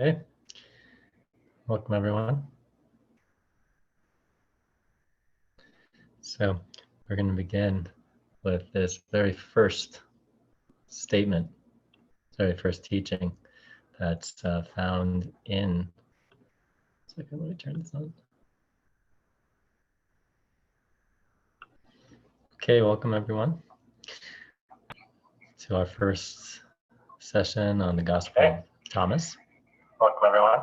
Okay, welcome everyone. So we're going to begin with this very first statement, very first teaching that's found in, let me turn this on. Okay, welcome everyone to our first session on the Gospel of Thomas. Welcome everyone.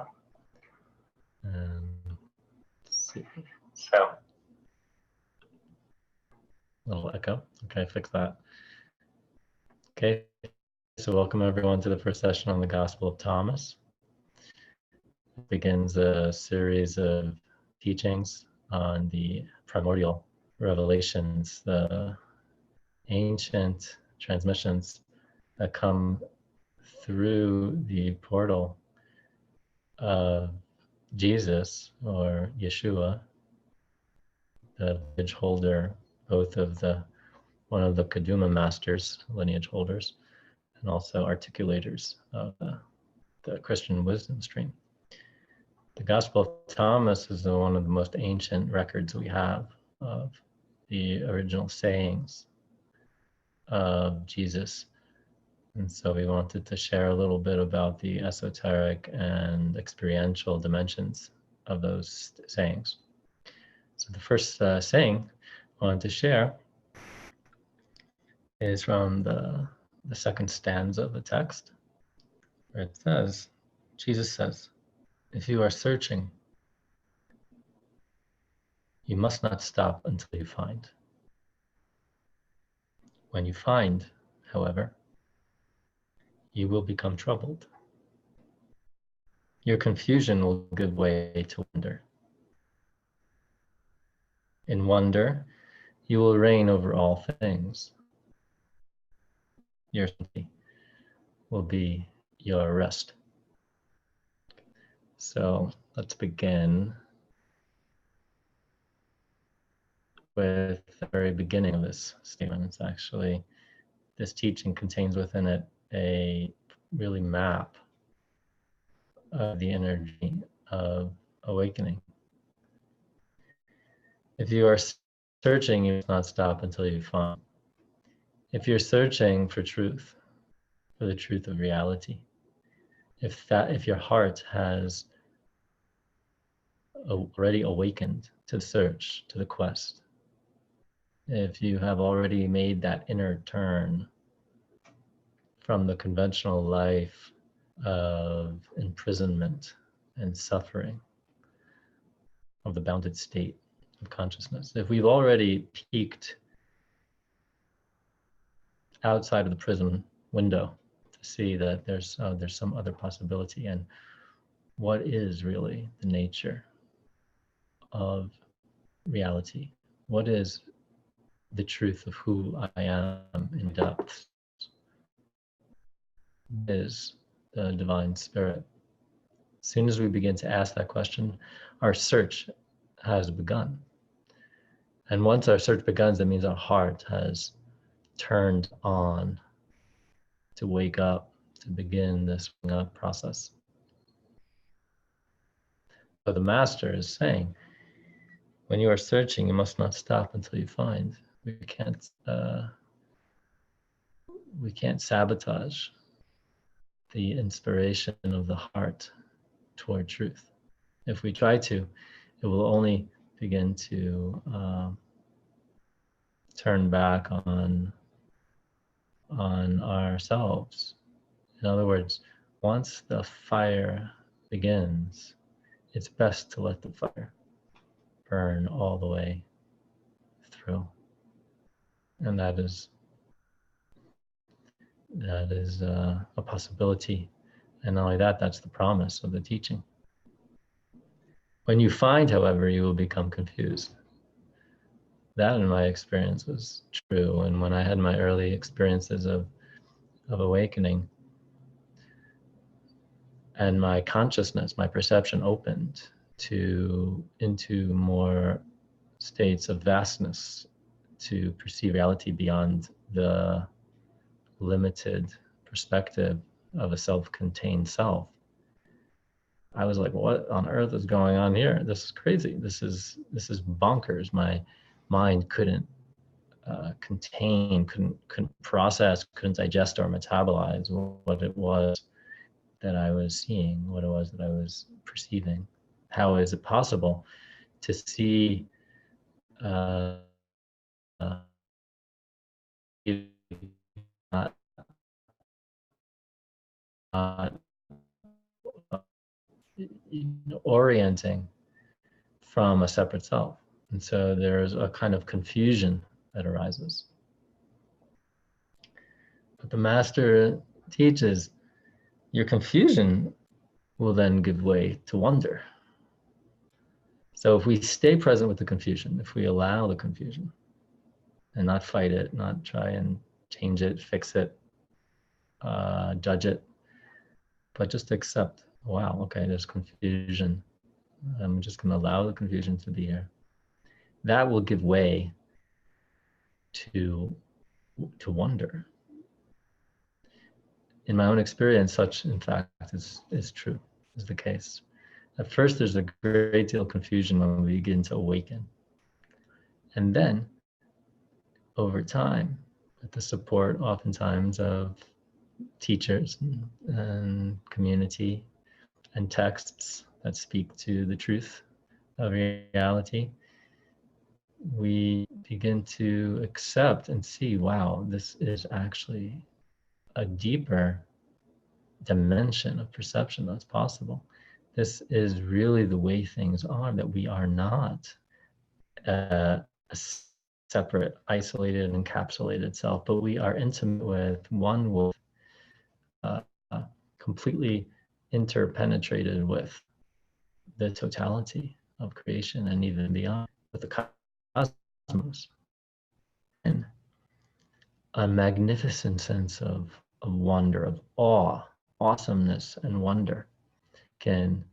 Let's see. So, Little echo. Okay, fix that. Okay, so welcome everyone to the first session on the Gospel of Thomas. It begins a series of teachings on the primordial revelations, the ancient transmissions that come through the portal of Jesus or Yeshua, the lineage holder, both of one of the Kaduma masters, lineage holders, and also articulators of the Christian wisdom stream. The Gospel of Thomas is one of the most ancient records we have of the original sayings of Jesus. And so we wanted to share a little bit about the esoteric and experiential dimensions of those sayings. So the first saying I wanted to share is from the second stanza of the text, where it says, Jesus says, "If you are searching, you must not stop until you find. When you find, however, you will become troubled. Your confusion will give way to wonder. In wonder, you will reign over all things. Your certainty will be your rest." So let's begin with the very beginning of this statement. It's actually, this teaching contains within it a really map of the energy of awakening. If you are searching, you must not stop until you find. If you're searching for truth, for the truth of reality, if your heart has already awakened to the search, to the quest, if you have already made that inner turn from the conventional life of imprisonment and suffering of the bounded state of consciousness, if we've already peeked outside of the prison window to see that there's some other possibility, and what is really the nature of reality, what is the truth of who I am in depth, is the divine spirit. As soon as we begin to ask that question, our search has begun. And once our search begins, that means our heart has turned on to wake up, to begin this waking up process. So the master is saying, when you are searching, you must not stop until you find. We can't sabotage the inspiration of the heart toward truth. If we try to, it will only begin to turn back on ourselves. In other words, once the fire begins, it's best to let the fire burn all the way through. And that is a possibility. And not only that, that's the promise of the teaching. When you find, however, you will become confused. That, in my experience, was true. And when I had my early experiences of awakening, and my consciousness, my perception opened into more states of vastness, to perceive reality beyond the limited perspective of a self-contained self, I was like, what on earth is going on here? This is crazy. This is bonkers. My mind couldn't contain, couldn't process, couldn't digest or metabolize what it was that I was seeing, what it was that I was perceiving. How is it possible to see uh, not, not orienting from a separate self? And so there's a kind of confusion that arises. But the master teaches your confusion will then give way to wonder. So if we stay present with the confusion, if we allow the confusion and not fight it, not try and change it, fix it, judge it, but just accept, wow, okay, there's confusion. I'm just going to allow the confusion to be here. That will give way to wonder. In my own experience, such in fact is true, is the case. At first, there's a great deal of confusion when we begin to awaken. And then, over time, with the support oftentimes of teachers and community and texts that speak to the truth of reality, we begin to accept and see, wow, this is actually a deeper dimension of perception that's possible. This is really the way things are, that we are not a separate, isolated, encapsulated self, but we are intimate with one with uh, completely interpenetrated with the totality of creation and even beyond, with the cosmos. And a magnificent sense of wonder, of awe, awesomeness, and wonder can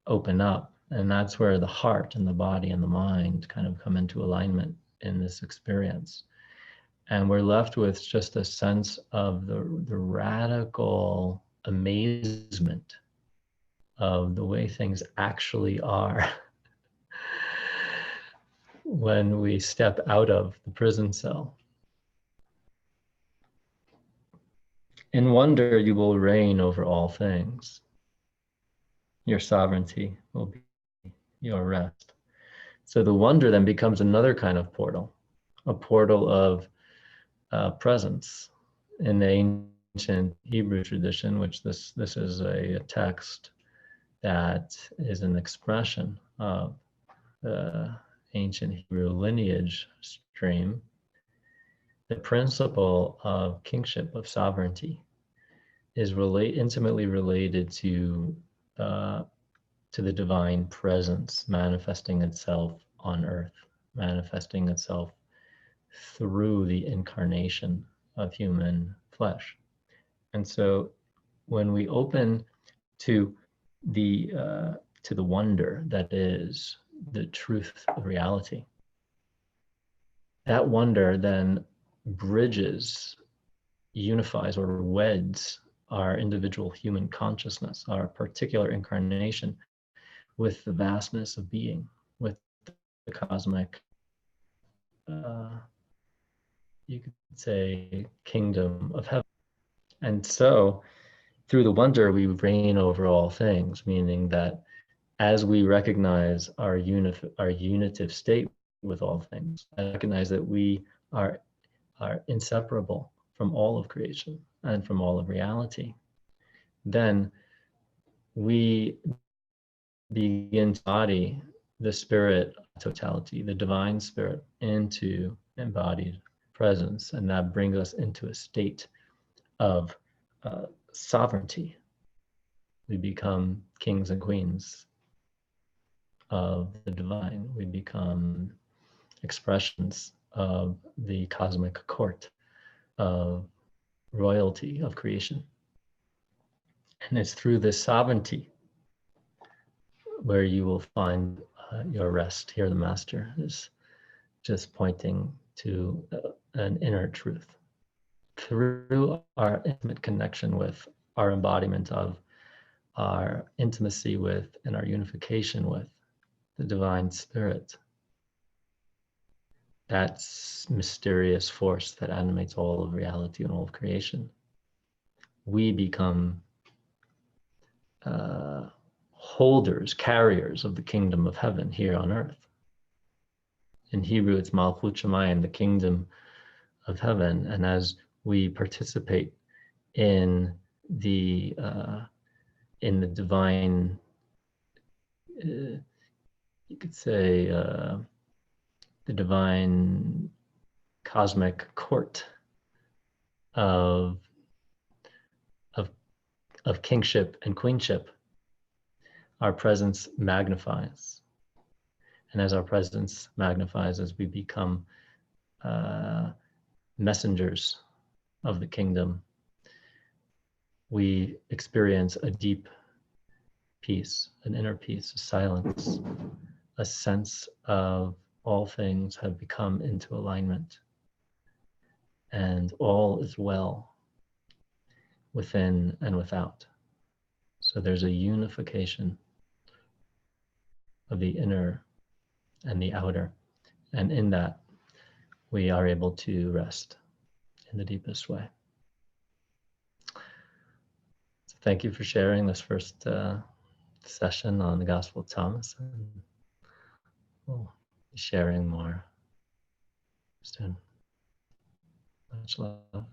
open up. And that's where the heart and the body and the mind kind of come into alignment in this experience. And we're left with just a sense of the radical amazement of the way things actually are when we step out of the prison cell. In wonder, you will reign over all things. Your sovereignty will be your rest. So the wonder then becomes another kind of portal, a portal of presence. In the ancient Hebrew tradition, which this is a text that is an expression of the ancient Hebrew lineage stream, the principle of kingship, of sovereignty, is intimately related to the divine presence manifesting itself on earth, manifesting itself through the incarnation of human flesh. And so when we open to the wonder that is the truth of reality, that wonder then bridges, unifies, or weds our individual human consciousness, our particular incarnation, with the vastness of being, with the cosmic, you could say, kingdom of heaven. And so through the wonder, we reign over all things, meaning that as we recognize our unitive state with all things, I recognize that we are inseparable from all of creation and from all of reality, then we begin to embody the spirit totality, the divine spirit, into embodied presence. And that brings us into a state of sovereignty. We become kings and queens of the divine. We become expressions of the cosmic court, of royalty, of creation. And it's through this sovereignty where you will find your rest. Here the master is just pointing to an inner truth. Through our intimate connection with our embodiment of our intimacy with and our unification with the divine spirit, that mysterious force that animates all of reality and all of creation, we become holders, carriers of the kingdom of heaven here on earth. In Hebrew, it's Malchut Shamayim, the kingdom of heaven. And as we participate in the divine, you could say, the divine cosmic court of kingship and queenship, our presence magnifies. And as our presence magnifies, as we become messengers of the kingdom, we experience a deep peace, an inner peace, a silence, a sense of all things have become into alignment and all is well within and without. So there's a unification of the inner and the outer. And in that, we are able to rest in the deepest way. So thank you for sharing this first session on the Gospel of Thomas. And we'll be sharing more soon. Much love.